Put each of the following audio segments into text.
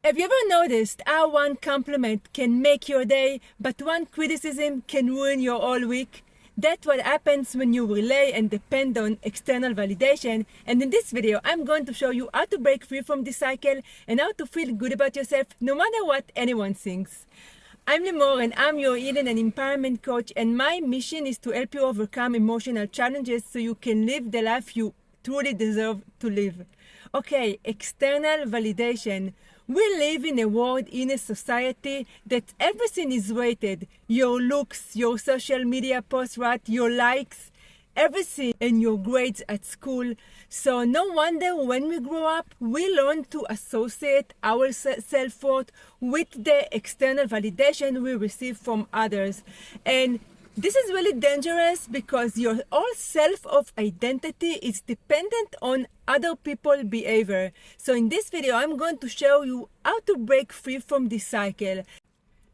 Have you ever noticed how one compliment can make your day, but one criticism can ruin your whole week? That's what happens when you rely and depend on external validation. And in this video, I'm going to show you how to break free from this cycle and how to feel good about yourself no matter what anyone thinks. I'm Limor and I'm your healing and empowerment coach, and my mission is to help you overcome emotional challenges so you can live the life you truly deserve to live. Okay, external validation. We live in a world, in a society that everything is rated. Your looks, your social media posts, right? Your likes, everything, and your grades at school. So no wonder when we grow up, we learn to associate our self-worth with the external validation we receive from others. And this is really dangerous because your whole self of identity is dependent on other people's behavior. So in this video, I'm going to show you how to break free from this cycle.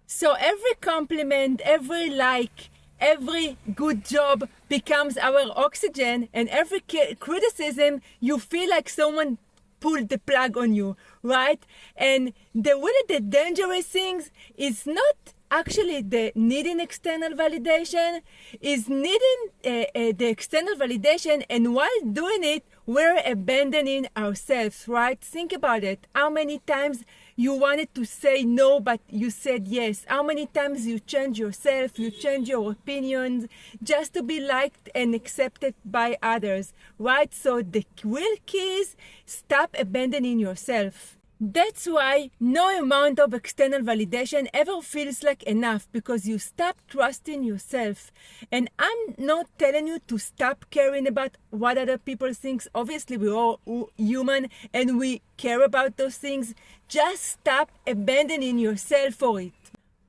So every compliment, every like, every good job becomes our oxygen, and every criticism, you feel like someone pulled the plug on you, right? And the dangerous things is not actually the needing external validation, is needing the external validation, and while doing it, we're abandoning ourselves, right? Think about it. How many times you wanted to say no, but you said yes? How many times you change yourself, you change your opinions just to be liked and accepted by others, right? So the real key is stop abandoning yourself. That's why no amount of external validation ever feels like enough, because you stop trusting yourself. And I'm not telling you to stop caring about what other people think. Obviously, we're all human and we care about those things. Just stop abandoning yourself for it.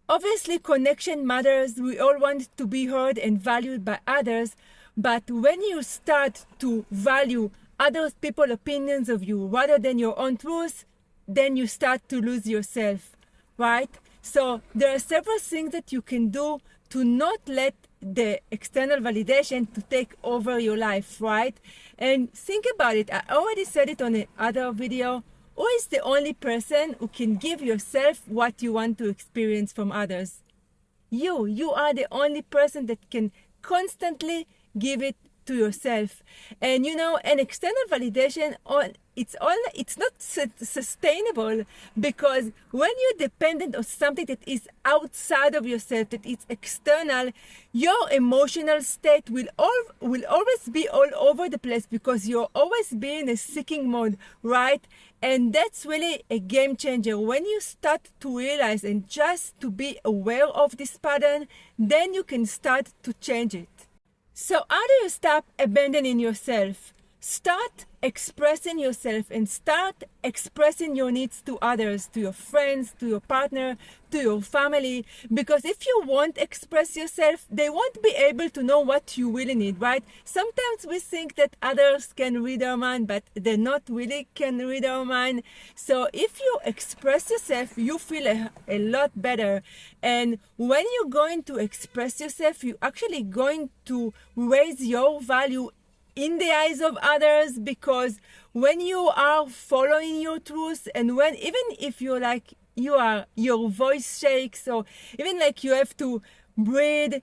Obviously, connection matters. We all want to be heard and valued by others. But when you start to value other people's opinions of you rather than your own truth, then you start to lose yourself, right? So there are several things that you can do to not let the external validation to take over your life, right? And think about it. I already said it on another video. Who is the only person who can give yourself what you want to experience from others? You are the only person that can constantly give it to yourself. And you know, an external validation it's not sustainable, because when you're dependent on something that is outside of yourself, that is external, your emotional state will always be all over the place, because you're always be in a seeking mode, right? And that's really a game changer. When you start to realize and just to be aware of this pattern, then you can start to change it. So how do you stop abandoning yourself? Start expressing yourself and start expressing your needs to others, to your friends, to your partner, to your family. Because if you won't express yourself, they won't be able to know what you really need, right? Sometimes we think that others can read our mind, but they not really can read our mind. So if you express yourself, you feel a lot better. And when you're going to express yourself, you're actually going to raise your value in the eyes of others, because when you are following your truth, and when even if you're like your voice shakes, or even like you have to breathe,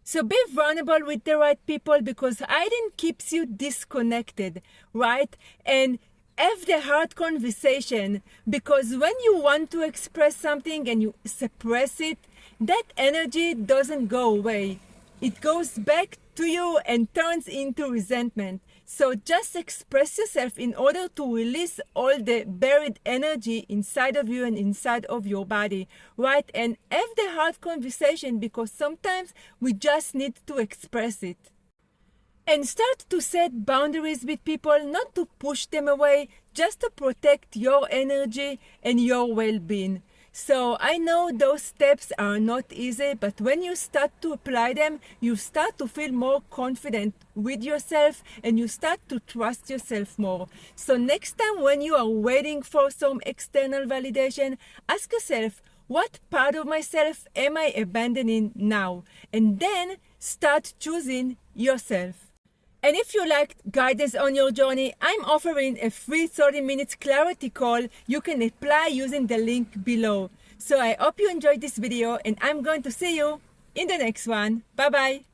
so be vulnerable with the right people, because hiding keeps you disconnected, right? And have the hard conversation, because when you want to express something and you suppress it, that energy doesn't go away. It goes back to you and turns into resentment. So just express yourself in order to release all the buried energy inside of you and inside of your body, right? And have the hard conversation, because sometimes we just need to express it. And start to set boundaries with people, not to push them away, just to protect your energy and your well-being. So I know those steps are not easy, but when you start to apply them, you start to feel more confident with yourself and you start to trust yourself more. So next time when you are waiting for some external validation, ask yourself, what part of myself am I abandoning now? And then start choosing yourself. And if you liked guidance on your journey, I'm offering a free 30 minutes clarity call you can apply using the link below. So I hope you enjoyed this video, and I'm going to see you in the next one. Bye bye.